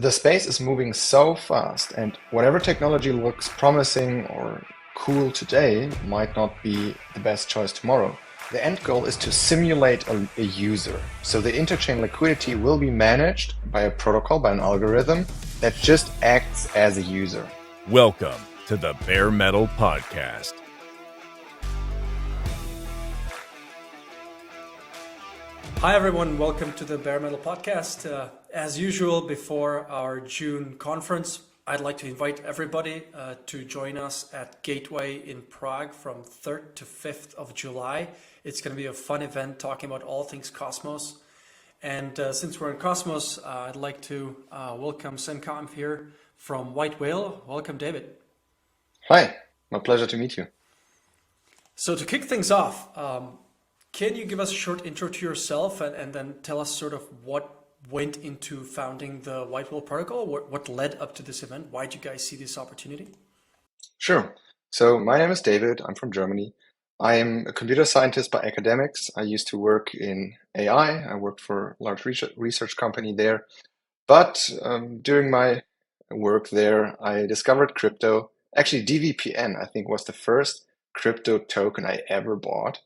The space is moving so fast, and whatever technology looks promising or cool today might not be the best choice tomorrow. The end goal is to simulate a user. So the interchain liquidity will be managed by a protocol, by an algorithm that just acts as a user. Welcome to the Bare Metal Podcast. Hi everyone, welcome to the Bare Metal Podcast. As usual, before our June conference, I'd like to invite everybody to join us at Gateway in Prague from 3rd to 5th of July. It's going to be a fun event talking about all things Cosmos. And since we're in Cosmos, I'd like to welcome Sen Com here from WhiteWhale. Welcome, David. Hi, my pleasure to meet you. So to kick things off, can you give us a short intro to yourself and then tell us sort of what went into founding the WhiteWhale protocol? What led up to this event? Why did you guys see this opportunity? Sure. So my name is David. I'm from Germany. I am a computer scientist by academics. I used to work in AI. I worked for a large research company there. But during my work there, I discovered crypto. Actually, DVPN, I think, was the first crypto token I ever bought.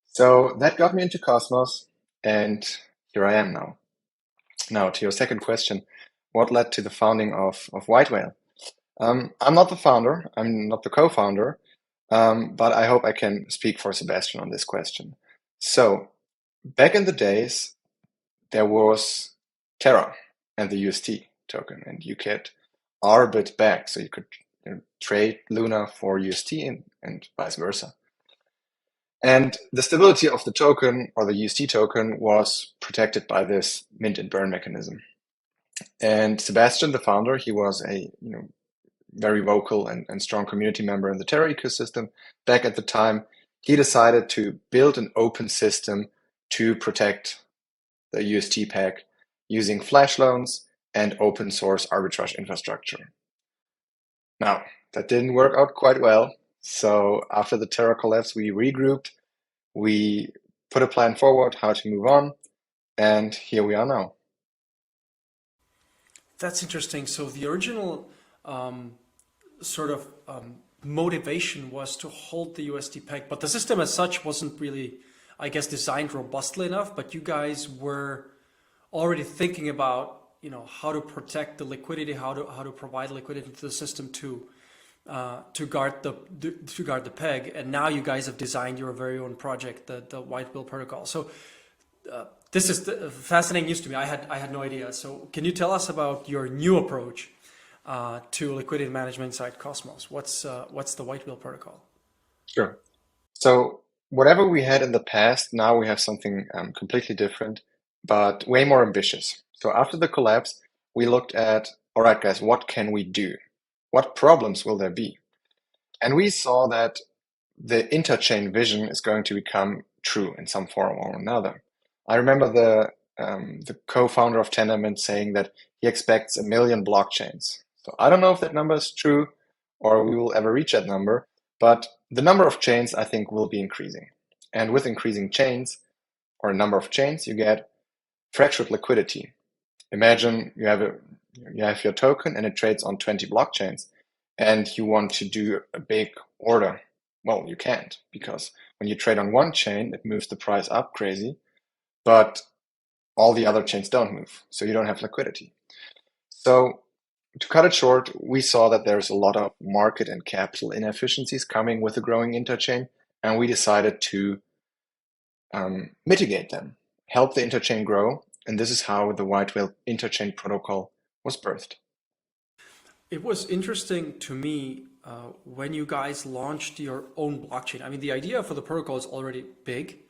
So that got me into Cosmos, and here I am now. Now, to your second question, what led to the founding of WhiteWhale? I'm not the founder, I'm not the co-founder, but I hope I can speak for Sebastian on this question. So, back in the days, there was Terra and the UST token, and you could Arbit back, so you could trade Luna for UST and vice versa. And the stability of the token or the UST token was protected by this mint and burn mechanism. And Sebastian, the founder, he was a very vocal and strong community member in the Terra ecosystem. Back at the time, he decided to build an open system to protect the UST peg using flash loans and open source arbitrage infrastructure. Now, that didn't work out quite well. So after the Terra collapse, we regrouped, we put a plan forward, how to move on, and here we are now. That's interesting. So the original motivation was to hold the USD peg, but the system as such wasn't really, I guess, designed robustly enough. But you guys were already thinking about, how to protect the liquidity, how to provide liquidity to the system to guard the peg. And now you guys have designed your very own project, the WhiteWhale protocol. So this is fascinating news to me. I had no idea. So can you tell us about your new approach to liquidity management inside Cosmos? What's the WhiteWhale protocol? Sure. So whatever we had in the past, now we have something completely different, but way more ambitious. So after the collapse, we looked at, all right, guys, what can we do? What problems will there be? And we saw that the interchain vision is going to become true in some form or another. I remember the co-founder of Tendermint saying that he expects 1 million blockchains. So I don't know if that number is true or we will ever reach that number, but the number of chains I think will be increasing. And with increasing chains or a number of chains, you get fractured liquidity. Imagine you have your token and it trades on 20 blockchains and you want to do a big order. Well, you can't, because when you trade on one chain, it moves the price up crazy, but all the other chains don't move, so you don't have liquidity. So to cut it short, we saw that there's a lot of market and capital inefficiencies coming with the growing interchain, and we decided to mitigate them, help the interchain grow, and this is how the WhiteWhale interchain protocol was birthed. It was interesting to me when you guys launched your own blockchain. I mean, the idea for the protocol is already big,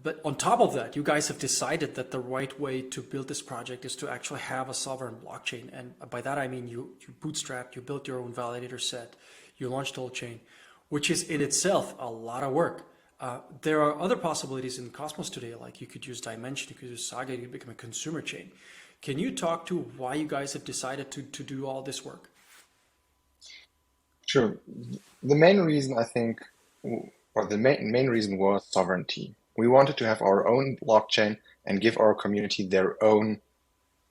but on top of that, you guys have decided that the right way to build this project is to actually have a sovereign blockchain. And by that, I mean you bootstrapped, you built your own validator set, you launched the whole chain, which is in itself a lot of work. There are other possibilities in Cosmos today, like you could use Dimension, you could use Saga, you could become a consumer chain. Can you talk to why you guys have decided to do all this work? Sure. The main reason I think, or the main reason was sovereignty. We wanted to have our own blockchain and give our community their own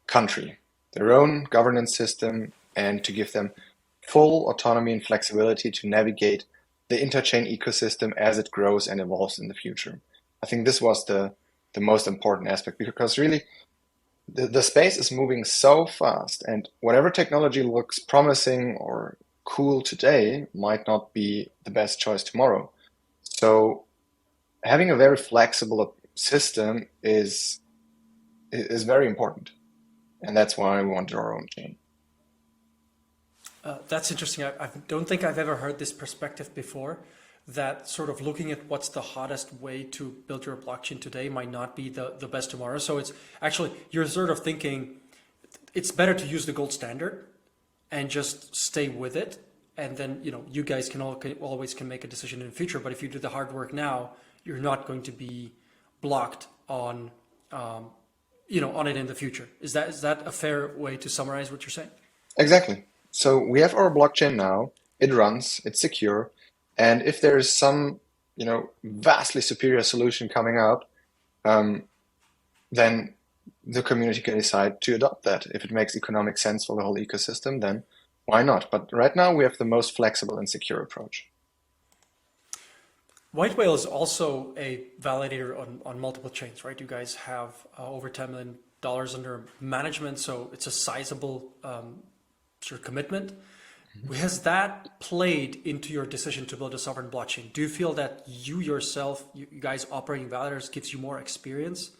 country. their own governance system and to give them full autonomy and flexibility to navigate the interchain ecosystem as it grows and evolves in the future. I think this was the most important aspect, because really the space is moving so fast, and whatever technology looks promising or cool today might not be the best choice tomorrow. So having a very flexible system is very important, and that's why we wanted our own chain. That's interesting. I don't think I've ever heard this perspective before, that sort of looking at what's the hottest way to build your blockchain today might not be the best tomorrow. So it's actually, you're sort of thinking it's better to use the gold standard and just stay with it. And then, you guys can always make a decision in the future. But if you do the hard work now, you're not going to be blocked on, on it in the future. Is that a fair way to summarize what you're saying? Exactly. So we have our blockchain now, it runs, it's secure, and if there is some, vastly superior solution coming up, then the community can decide to adopt that. If it makes economic sense for the whole ecosystem, then why not? But right now we have the most flexible and secure approach. WhiteWhale is also a validator on multiple chains, right? You guys have over $10 million under management, so it's a sizable sort of commitment. Has that played into your decision to build a sovereign blockchain? Do you feel that you yourself, you guys operating validators, gives you more experience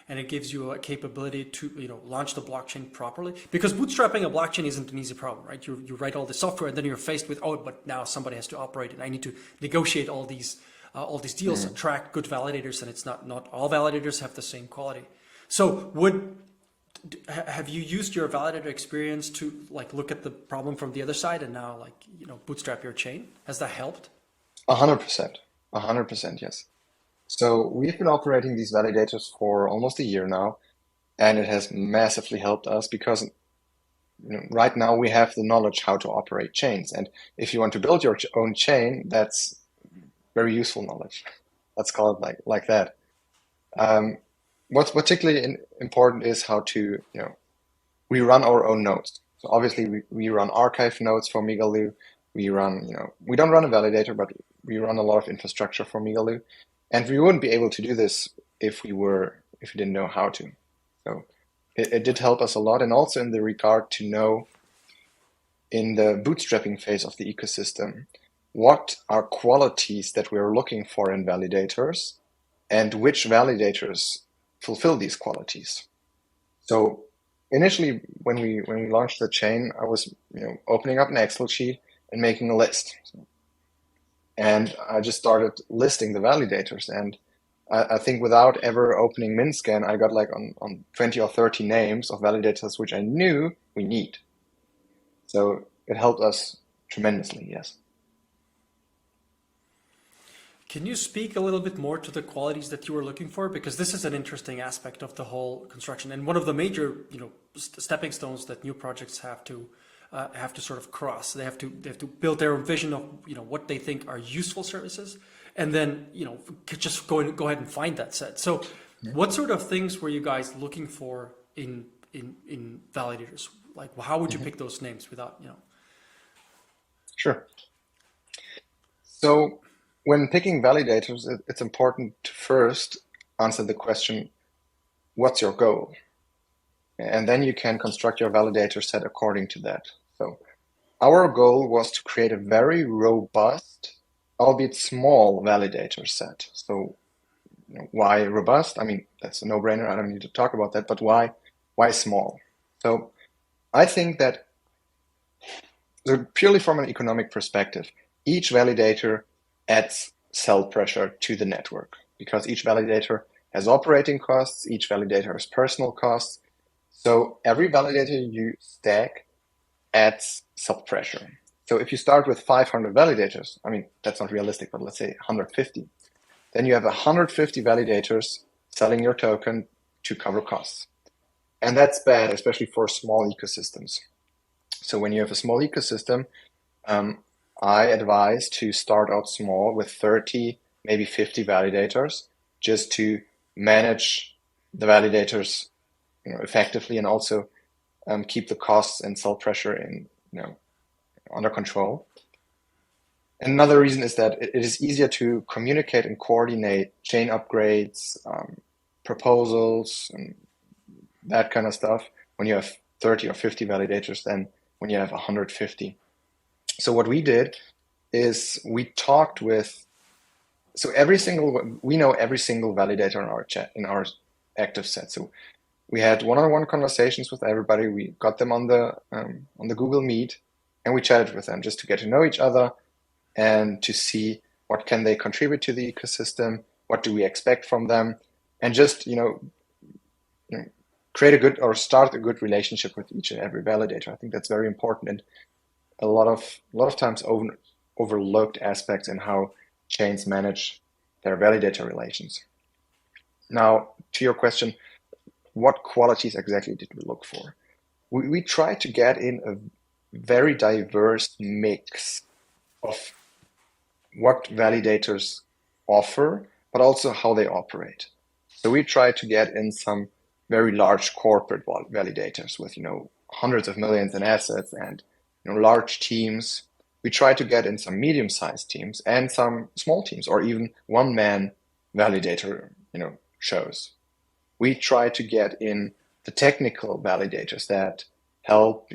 and it gives you a capability to launch the blockchain properly? Because bootstrapping a blockchain isn't an easy problem, right? You write all the software and then you're faced with, but now somebody has to operate it. I need to negotiate all these deals, attract good validators, and it's not all validators have the same quality. So have you used your validator experience to look at the problem from the other side and now bootstrap your chain? Has that helped? 100%. 100%, yes. So we've been operating these validators for almost a year now, and it has massively helped us because right now we have the knowledge how to operate chains. And if you want to build your own chain, that's very useful knowledge. Let's call it like that. What's particularly important is how to, we run our own nodes. So obviously we run archive nodes for Migaloo. We run, we don't run a validator, but we run a lot of infrastructure for Migaloo. And we wouldn't be able to do this if we didn't know how to. So it did help us a lot. And also in the regard to know in the bootstrapping phase of the ecosystem, what are qualities that we're looking for in validators and which validators fulfill these qualities. So initially, when we launched the chain, I was opening up an Excel sheet and making a list. And I just started listing the validators. And I think without ever opening MinScan, I got on 20 or 30 names of validators which I knew we need. So it helped us tremendously, yes. Can you speak a little bit more to the qualities that you were looking for? Because this is an interesting aspect of the whole construction, and one of the major, stepping stones that new projects have to sort of cross. They have to build their own vision of what they think are useful services, and then just go ahead and find that set. So, what sort of things were you guys looking for in validators? How would you pick those names without Sure. So when picking validators, it's important to first answer the question, what's your goal? And then you can construct your validator set according to that. So our goal was to create a very robust, albeit small validator set. So why robust? I mean, that's a no-brainer. I don't need to talk about that, but why small? So I think that purely from an economic perspective, each validator adds cell pressure to the network because each validator has operating costs, each validator has personal costs. So every validator you stack adds cell pressure. So if you start with 500 validators, I mean, that's not realistic, but let's say 150, then you have 150 validators selling your token to cover costs. And that's bad, especially for small ecosystems. So when you have a small ecosystem, I advise to start out small with 30, maybe 50 validators, just to manage the validators effectively and also keep the costs and sell pressure under control. Another reason is that it is easier to communicate and coordinate chain upgrades, proposals, and that kind of stuff when you have 30 or 50 validators than when you have 150. So what we did is we talked with, we know every single validator in our chat, in our active set. So we had one-on-one conversations with everybody. We got them on the Google Meet, and we chatted with them just to get to know each other and to see what can they contribute to the ecosystem, what do we expect from them, and just create a good or start a good relationship with each and every validator. I think that's very important and a lot of times overlooked aspects in how chains manage their validator relations. Now, to your question, what qualities exactly did we look for? We tried to get in a very diverse mix of what validators offer, but also how they operate. So we tried to get in some very large corporate validators with hundreds of millions in assets and large teams. We tried to get in some medium-sized teams and some small teams, or even one-man validator shows. We try to get in the technical validators that help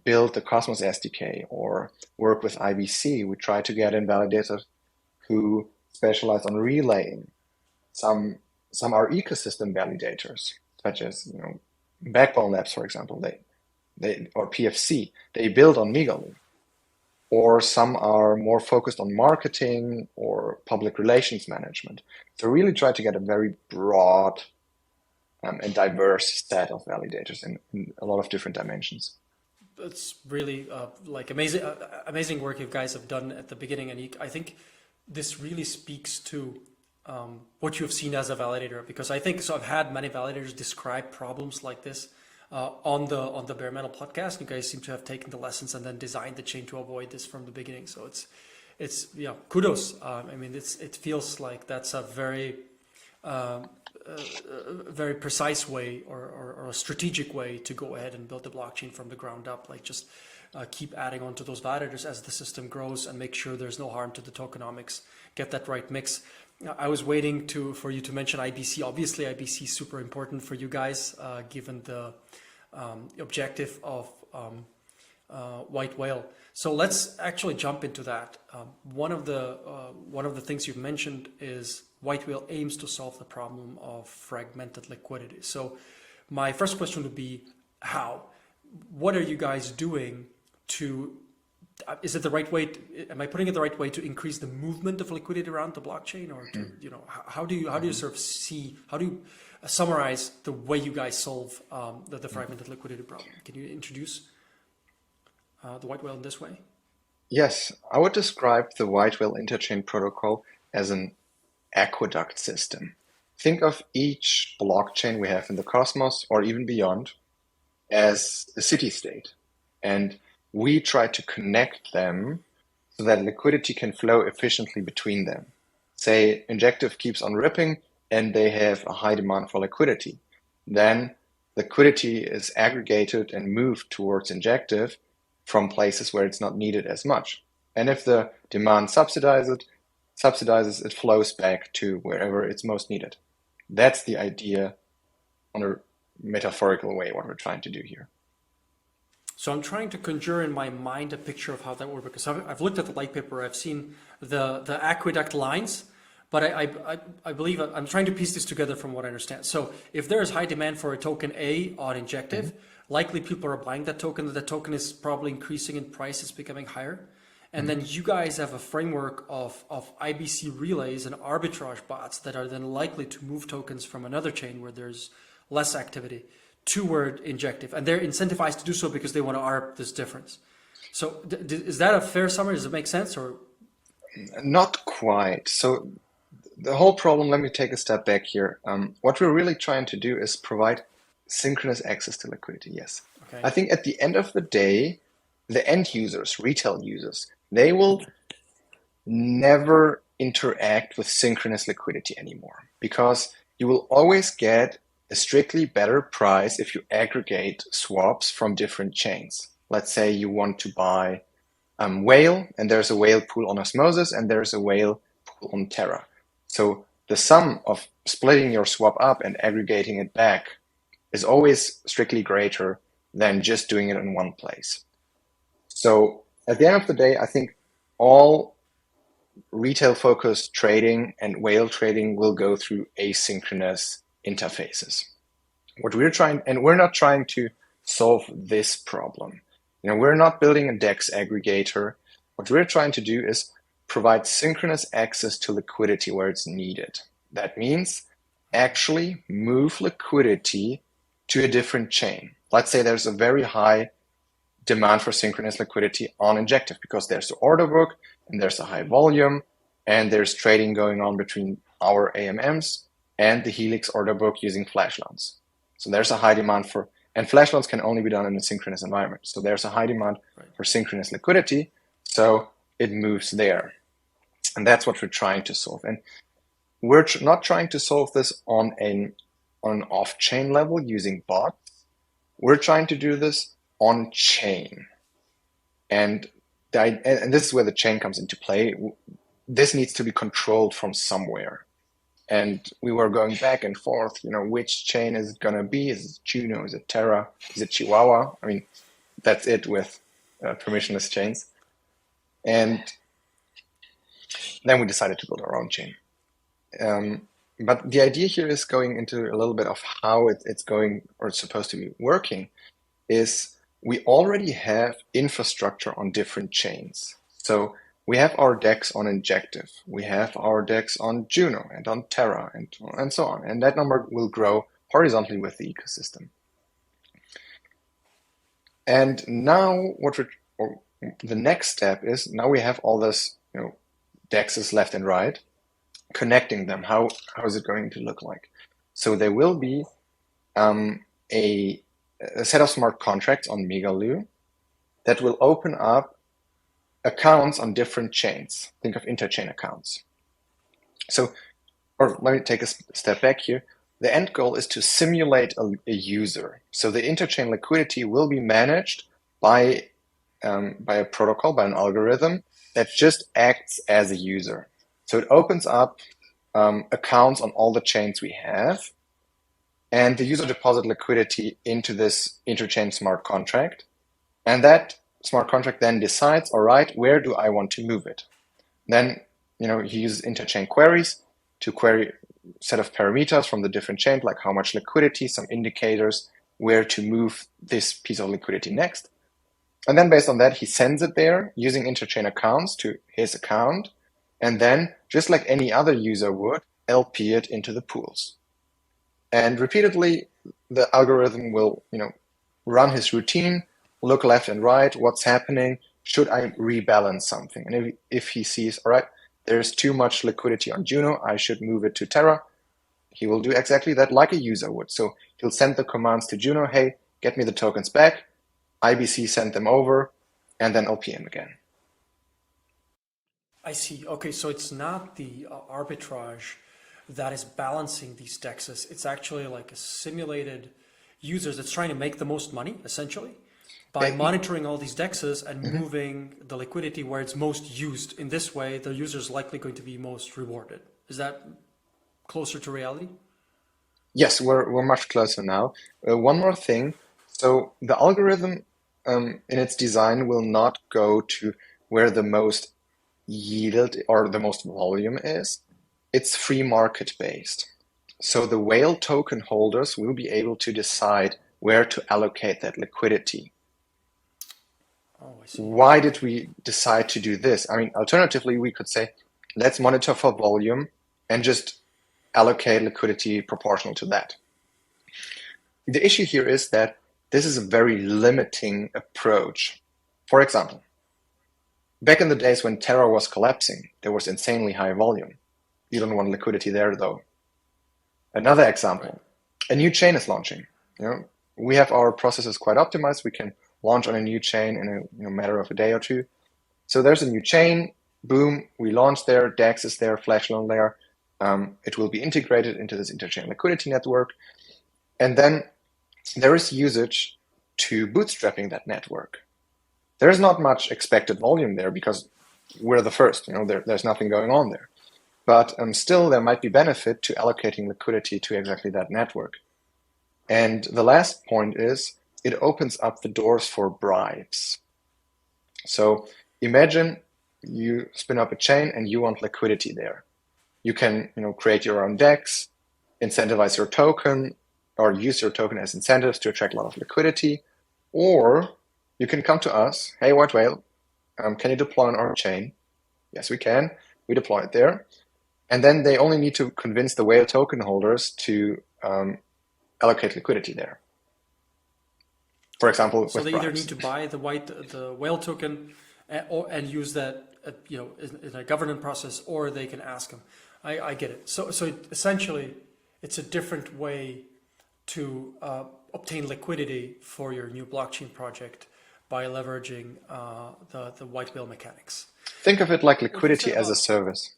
build the Cosmos SDK or work with IBC. We try to get in validators who specialize on relaying. Some are ecosystem validators, such as Backbone Labs, for example. They or PFC. They build on Megaly. Or some are more focused on marketing or public relations management. So really try to get a very broad and diverse set of validators in a lot of different dimensions. It's really amazing work you guys have done at the beginning, and I think this really speaks to what you have seen as a validator, because I think I've had many validators describe problems like this on the Bare Metal podcast. You guys seem to have taken the lessons and then designed the chain to avoid this from the beginning. So it's kudos. It feels like that's a very very precise way or a strategic way to go ahead and build the blockchain from the ground up. Like just keep adding on to those validators as the system grows and make sure there's no harm to the tokenomics. Get that right mix. I was waiting for you to mention IBC. Obviously, IBC is super important for you guys, given the objective of WhiteWhale. So let's actually jump into that. One of the things you've mentioned is WhiteWhale aims to solve the problem of fragmented liquidity. So my first question would be how? What are you guys doing to? Is it the right way? Am I putting it the right way to increase the movement of liquidity around the blockchain, or to, how do you sort of see? How do you summarize the way you guys solve the fragmented liquidity problem? Can you introduce the WhiteWhale in this way? Yes, I would describe the WhiteWhale interchain protocol as an aqueduct system. Think of each blockchain we have in the Cosmos or even beyond as a city-state, and we try to connect them so that liquidity can flow efficiently between them. Say Injective keeps on ripping and they have a high demand for liquidity. Then liquidity is aggregated and moved towards Injective from places where it's not needed as much. And if the demand subsidizes, it flows back to wherever it's most needed. That's the idea on a metaphorical way, what we're trying to do here. So I'm trying to conjure in my mind a picture of how that would work. Because I've looked at the light paper, I've seen the aqueduct lines, but I believe I'm trying to piece this together from what I understand. So if there is high demand for a token A on Injective, likely people are buying that token. The token is probably increasing in price, it's becoming higher. And then you guys have a framework of IBC relays and arbitrage bots that are then likely to move tokens from another chain where there's less activity toward Injective, and they're incentivized to do so because they want to arb this difference. So is that a fair summary? Does it make sense, or? Not quite. So the whole problem, let me take a step back here. What we're really trying to do is provide synchronous access to liquidity, yes. Okay. I think at the end of the day, the end users, retail users, they will never interact with synchronous liquidity anymore, because you will always get a strictly better price if you aggregate swaps from different chains. Let's say you want to buy Whale, and there's a Whale pool on Osmosis, and there's a Whale pool on Terra. So the sum of splitting your swap up and aggregating it back is always strictly greater than just doing it in one place. So at the end of the day, I think all retail-focused trading and whale trading will go through asynchronous interfaces. What we're trying, and we're not trying to solve this problem. We're not building a DEX aggregator. What we're trying to do is provide synchronous access to liquidity where it's needed. That means actually move liquidity to a different chain. Let's say there's a very high demand for synchronous liquidity on Injective because there's the order book and there's a high volume and there's trading going on between our AMMs and the Helix order book using flash loans. So there's a high demand for, and flash loans can only be done in a synchronous environment. So there's a high demand for synchronous liquidity. So it moves there. And that's what we're trying to solve. And we're not trying to solve this on an off-chain level using bots. We're trying to do this on-chain. And this is where the chain comes into play. This needs to be controlled from somewhere. And we were going back and forth, which chain is it going to be? Is it Juno? Is it Terra? Is it Chihuahua? I mean, that's it with permissionless chains. And then we decided to build our own chain. But the idea here is going into a little bit of how it's going, or it's supposed to be working, is we already have infrastructure on different chains. So we have our DEX on Injective, we have our DEX on Juno and on Terra and so on. And that number will grow horizontally with the ecosystem. And now the next step is, now we have all this, DEXs left and right, connecting them. How is it going to look like? So there will be a set of smart contracts on Megaloo that will open up accounts on different chains. Think of interchain accounts. So, or let me take a step back here. The end goal is to simulate a user. So the interchain liquidity will be managed by a protocol, by an algorithm that just acts as a user. So it opens up accounts on all the chains we have, and the user deposit liquidity into this interchain smart contract. And that smart contract then decides, all right, where do I want to move it? Then, he uses interchain queries to query a set of parameters from the different chains, like how much liquidity, some indicators, where to move this piece of liquidity next. And then based on that, he sends it there using interchain accounts to his account. And then, just like any other user would, LP it into the pools. And repeatedly, the algorithm will, run his routine, look left and right, what's happening, should I rebalance something? And if he sees, all right, there's too much liquidity on Juno, I should move it to Terra, he will do exactly that like a user would. So he'll send the commands to Juno, hey, get me the tokens back, IBC send them over, and then LPM again. I see. Okay, so it's not the arbitrage that is balancing these DEXs. It's actually like a simulated user that's trying to make the most money, essentially, by monitoring all these DEXs and moving the liquidity where it's most used. In this way, the user is likely going to be most rewarded. Is that closer to reality? Yes, we're much closer now. One more thing. So the algorithm in its design will not go to where the most yield or the most volume is. It's free market based. So the whale token holders will be able to decide where to allocate that liquidity. Oh, I see. Why did we decide to do this? I mean, alternatively, we could say, let's monitor for volume and just allocate liquidity proportional to that. The issue here is that this is a very limiting approach. For example, back in the days when Terra was collapsing, there was insanely high volume. You don't want liquidity there, though. Another example, a new chain is launching. We have our processes quite optimized. We can launch on a new chain in a matter of a day or two. So there's a new chain, boom, we launch there, DEX is there, flash loan there. It will be integrated into this interchain liquidity network. And then there is usage to bootstrapping that network. There's not much expected volume there because we're the first, there's nothing going on there. But still, there might be benefit to allocating liquidity to exactly that network. And the last point is it opens up the doors for bribes. So imagine you spin up a chain and you want liquidity there. You can, create your own DEX, incentivize your token, or use your token as incentives to attract a lot of liquidity. Or you can come to us, hey, WhiteWhale, can you deploy on our chain? Yes, we can. We deploy it there. And then they only need to convince the whale token holders to allocate liquidity there. For example, so with they bribes. either need to buy the whale token and use that in a governance process, or they can ask them. I get it. So essentially, it's a different way to obtain liquidity for your new blockchain project by leveraging the WhiteWhale mechanics. Think of it like liquidity as a service.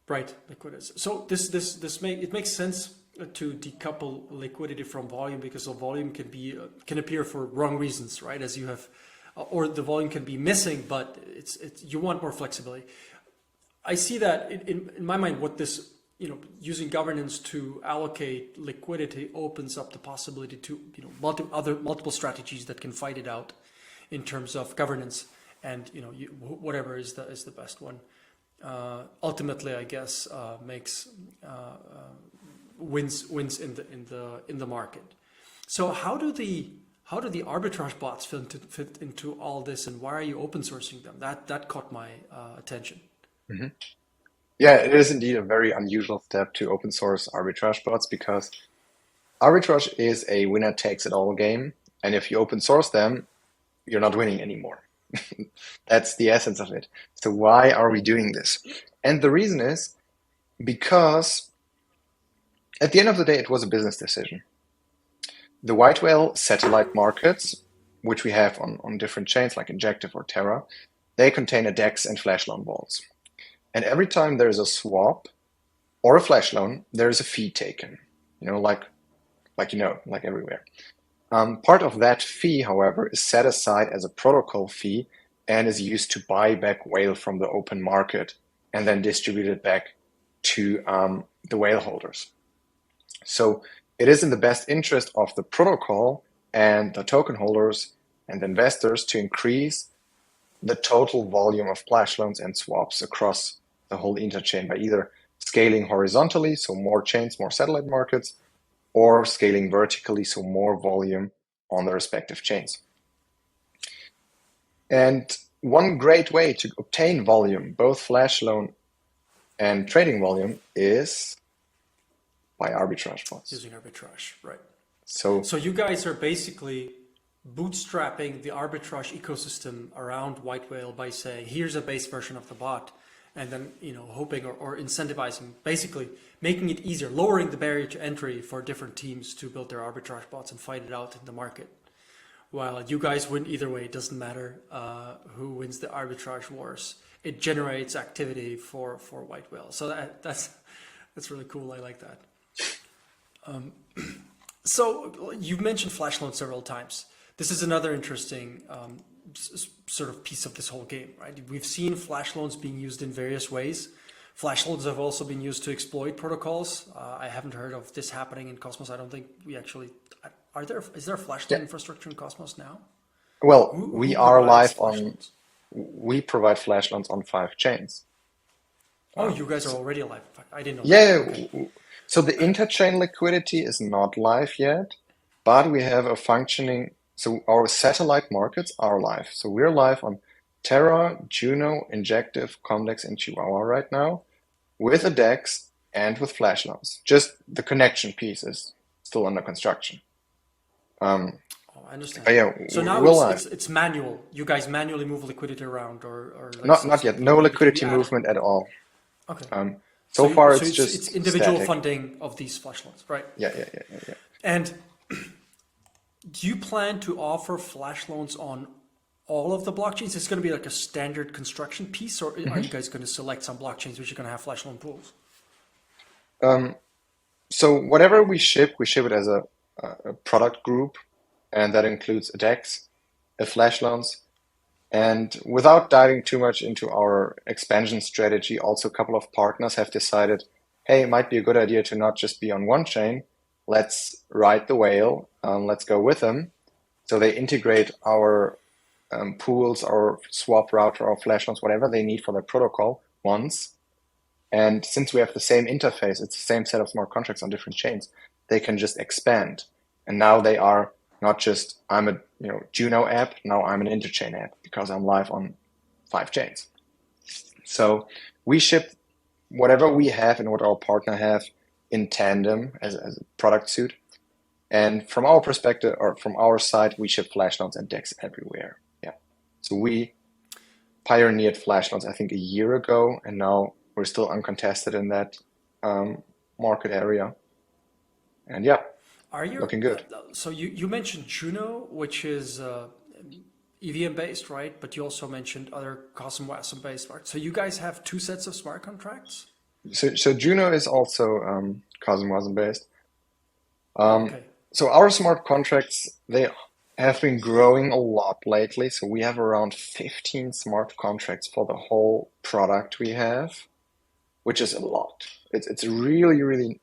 Right, liquidity. So it makes sense to decouple liquidity from volume, because the volume can appear for wrong reasons, right? As you have, or the volume can be missing, but you want more flexibility. I see that in my mind, what this, using governance to allocate liquidity opens up the possibility to, multiple strategies that can fight it out in terms of governance, and whatever is the best one. Ultimately, I guess, makes wins in the market. So how do the arbitrage bots fit into all this, and why are you open sourcing them? That caught my attention. Mm-hmm. Yeah, it is indeed a very unusual step to open source arbitrage bots, because arbitrage is a winner takes it all game, and if you open source them, you're not winning anymore. That's the essence of it. So why are we doing this? And the reason is because at the end of the day, it was a business decision. The WhiteWhale satellite markets, which we have on different chains like Injective or Terra, they contain a DEX and flash loan vaults. And every time there's a swap or a flash loan, there's a fee taken, like everywhere. Part of that fee, however, is set aside as a protocol fee and is used to buy back whale from the open market and then distribute it back to the whale holders. So it is in the best interest of the protocol and the token holders and investors to increase the total volume of flash loans and swaps across the whole interchain by either scaling horizontally, so more chains, more satellite markets, or scaling vertically, so more volume on the respective chains. And one great way to obtain volume, both flash loan and trading volume, is by arbitrage bots. Using arbitrage, right. So you guys are basically bootstrapping the arbitrage ecosystem around WhiteWhale by saying, here's a base version of the bot, and then hoping or incentivizing, basically making it easier, lowering the barrier to entry for different teams to build their arbitrage bots and fight it out in the market. While you guys win either way, it doesn't matter who wins the arbitrage wars. It generates activity for WhiteWhale. So that's really cool. I like that. So you've mentioned flash loans several times. This is another interesting sort of piece of this whole game, right? We've seen flash loans being used in various ways. Flash loans have also been used to exploit protocols. I haven't heard of this happening in Cosmos. I don't think we actually... Is there a flash loan infrastructure in Cosmos now? Well, we are live on... We provide flash loans on 5 chains. Oh, you guys are already live. I didn't know that. Yeah. Okay. So the interchain liquidity is not live yet, but we have a functioning... So our satellite markets are live. So we're live on Terra, Juno, Injective, Comdex, and Chihuahua right now with a DEX and with flash loans. Just the connection piece is still under construction. I understand. Yeah, so now it's manual. You guys manually move liquidity around, or like not yet. No liquidity movement at all. Okay. So far, it's just it's individual static funding of these flash loans, right? Yeah. And do you plan to offer flash loans on all of the blockchains? It's going to be like a standard construction piece, or are you guys going to select some blockchains which are going to have flash loan pools? So whatever we ship it as a a product group, and that includes a DEX, a flash loans, and without diving too much into our expansion strategy, also a couple of partners have decided, hey, it might be a good idea to not just be on one chain. Let's ride the whale. Let's go with them. So they integrate our pools, our swap router, our flash loans, whatever they need for their protocol once. And since we have the same interface, it's the same set of smart contracts on different chains, they can just expand. And now they are not just, I'm a Juno app, now I'm an interchain app because I'm live on 5 chains. So we ship whatever we have and what our partner have in tandem as a product suite. And from our perspective, or from our side, we ship flash loans and DEX everywhere. Yeah. So we pioneered flash loans, I think, a year ago, and now we're still uncontested in that market area. And yeah, looking good. So you mentioned Juno, which is EVM based, right? But you also mentioned other cosmonauts based, right? So you guys have 2 sets of smart contracts? So Juno is also cosmonauts based. Okay. So our smart contracts, they have been growing a lot lately. So we have around 15 smart contracts for the whole product we have, which is a lot. It's a really, really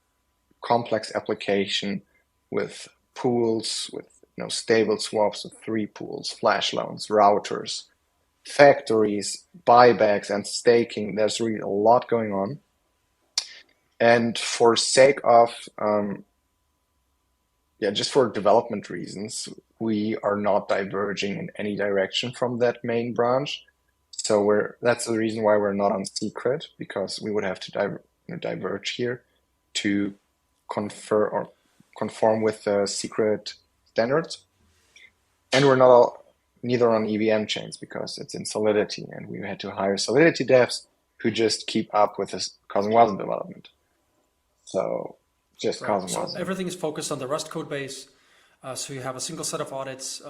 complex application with pools, with stable swaps with 3 pools, flash loans, routers, factories, buybacks, and staking. There's really a lot going on. And for sake of just for development reasons, we are not diverging in any direction from that main branch. So that's the reason why we're not on secret, because we would have to diverge here to conform with the secret standards. And we're neither on EVM chains because it's in Solidity, and we had to hire Solidity devs who just keep up with this Cosmos development. So just Right. Cosmos. So everything is focused on the Rust code base. So you have a single set of audits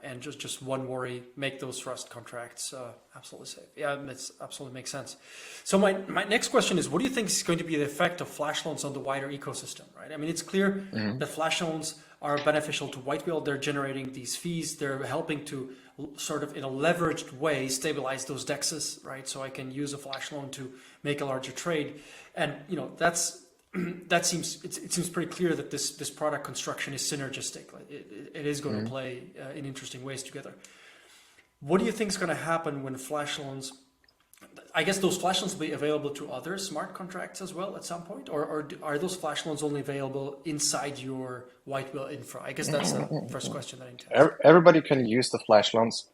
and just one worry, make those Rust contracts absolutely safe. Yeah, it absolutely makes sense. So my next question is, what do you think is going to be the effect of flash loans on the wider ecosystem, right? I mean, it's clear that flash loans are beneficial to WhiteWhale. They're generating these fees. They're helping to sort of in a leveraged way stabilize those DEXs, right? So I can use a flash loan to make a larger trade. And, it seems pretty clear that this product construction is synergistic. It is going to play in interesting ways together. What do you think is going to happen when flash loans? I guess those flash loans will be available to other smart contracts as well at some point, or are those flash loans only available inside your WhiteWhale infra? I guess that's the first question that I need to ask. Everybody can use the flash loans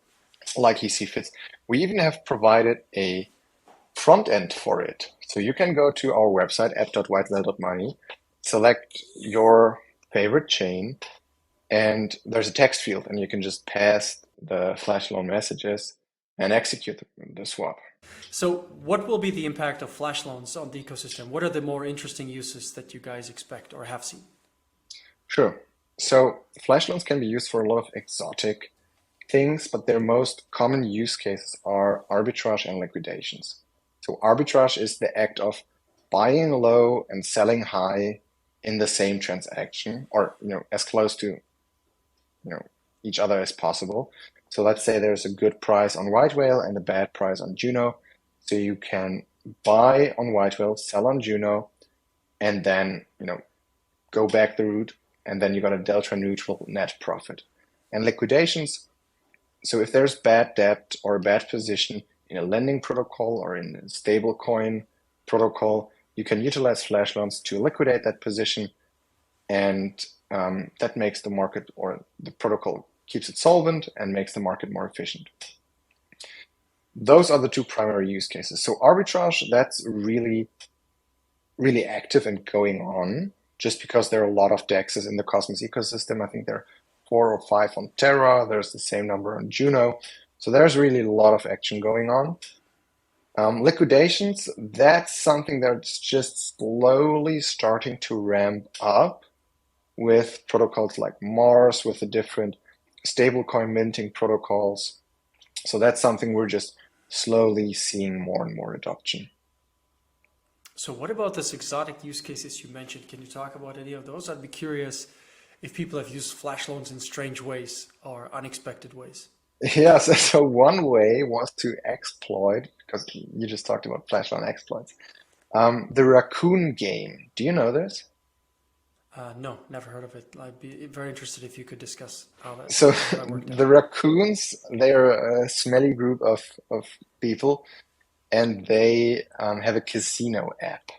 like he sees fit. We even have provided a front end for it. So you can go to our website, app.whitewhale.money, select your favorite chain, and there's a text field, and you can just pass the flash loan messages and execute the swap. So what will be the impact of flash loans on the ecosystem? What are the more interesting uses that you guys expect or have seen? Sure. So flash loans can be used for a lot of exotic things, but their most common use cases are arbitrage and liquidations. So arbitrage is the act of buying low and selling high in the same transaction, or as close to each other as possible. So let's say there's a good price on WhiteWhale and a bad price on Juno. So you can buy on WhiteWhale, sell on Juno, and then go back the route, and then you got a delta neutral net profit. And liquidations, so if there's bad debt or a bad position in a lending protocol or in a stablecoin protocol, you can utilize flash loans to liquidate that position, and that makes the market, or the protocol keeps it solvent and makes the market more efficient. Those are the 2 primary use cases. So arbitrage, that's really, really active and going on, just because there are a lot of DEXs in the Cosmos ecosystem. I think there are 4 or 5 on Terra. There's the same number on Juno. So there's really a lot of action going on. Liquidations, that's something that's just slowly starting to ramp up with protocols like Mars, with the different stablecoin minting protocols. So that's something we're just slowly seeing more and more adoption. So what about this exotic use cases you mentioned? Can you talk about any of those? I'd be curious if people have used flash loans in strange ways or unexpected ways. Yeah, so one way was to exploit, because you just talked about flash loan exploits, the raccoon game. Do you know this? No, never heard of it. I'd be very interested if you could discuss So how that worked the out. raccoons, they're a smelly group of people, and they have a casino app.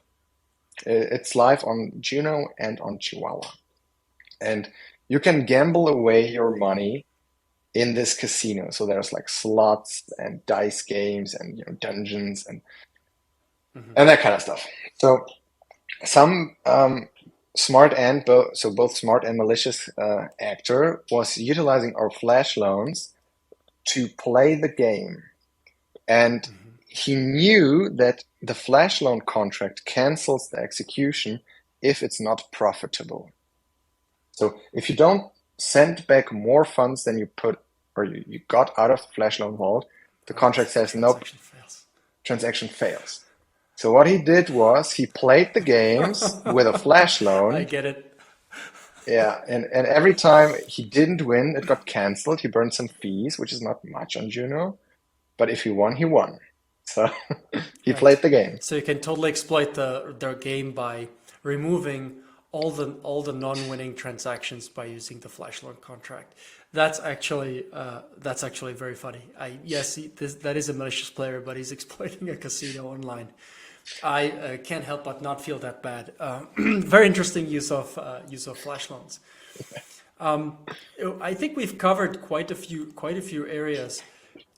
It's live on Juno and on Chihuahua. And you can gamble away your money in this casino. So there's like slots and dice games and dungeons Hmm. and that kind of stuff. So some smart and both smart and malicious actor was utilizing our flash loans to play the game. And Hmm. he knew that the flash loan contract cancels the execution if it's not profitable. So if you don't send back more funds than you put or you got out of the flash loan vault, the Right, contract the says nope, transaction fails. transaction fails. So what he did was he played the games with a flash I loan. get it. Yeah, and every time he didn't win, it got canceled. He burned some fees, which is not much on Juno. But if he won, he won. So he Right. played the game. So you can totally exploit their game by removing all the non-winning transactions by using the flash loan contract. That's actually very funny. That is a malicious player, but he's exploiting a casino online. I can't help but not feel that bad. Very interesting use of flash loans. I think we've covered quite a few areas.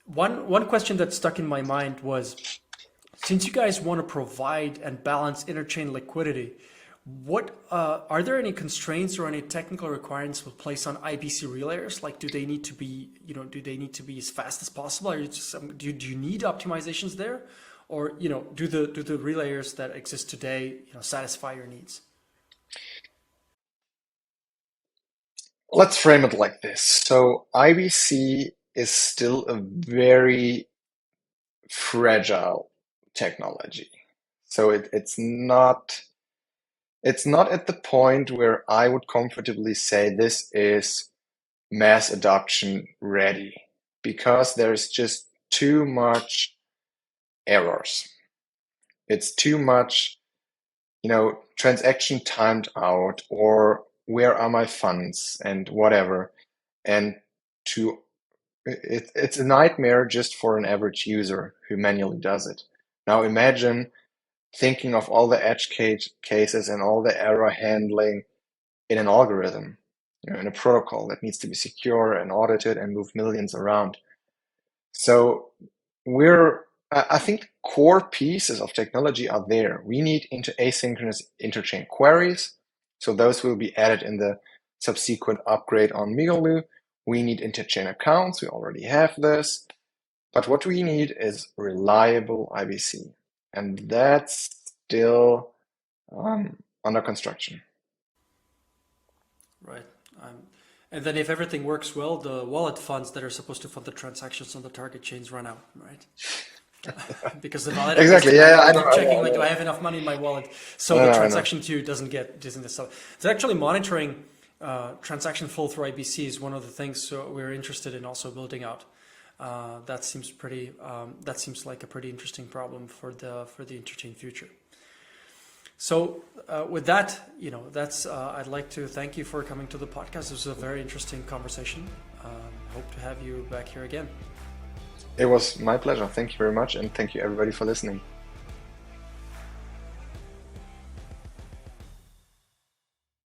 One question that stuck in my mind was, since you guys want to provide and balance interchain liquidity, what are there any constraints or any technical requirements we place on IBC relayers? Like, do they need to be as fast as possible? Or do you need optimizations there, or do the relayers that exist today satisfy your needs? Let's frame it like this. So IBC is still a very fragile technology. So it's not at the point where I would comfortably say this is mass adoption ready, because there's just too much errors. It's too much, transaction timed out, or where are my funds and whatever. And to it's a nightmare just for an average user who manually does it. Now imagine thinking of all the edge cases and all the error handling in an algorithm, in a protocol that needs to be secure and audited and move millions around. So I think core pieces of technology are there. We need asynchronous interchain queries. So those will be added in the subsequent upgrade on Migaloo. We need interchain accounts. We already have this. But what we need is reliable IBC. And that's still under construction. Right. And then if everything works well, the wallet funds that are supposed to fund the transactions on the target chains run out, right? Because the validator needs to Exactly. Yeah, I keep checking, like, do I don't. have enough money in my wallet? So the No, no, no. transaction queue doesn't this stuff. It's actually monitoring transaction flow through IBC is one of the things we're interested in also building out. That seems pretty. That seems like a pretty interesting problem for the interchain future. So with that, that's I'd like to thank you for coming to the podcast. This was a very interesting conversation. Hope to have you back here again. It was my pleasure. Thank you very much. And thank you everybody for listening.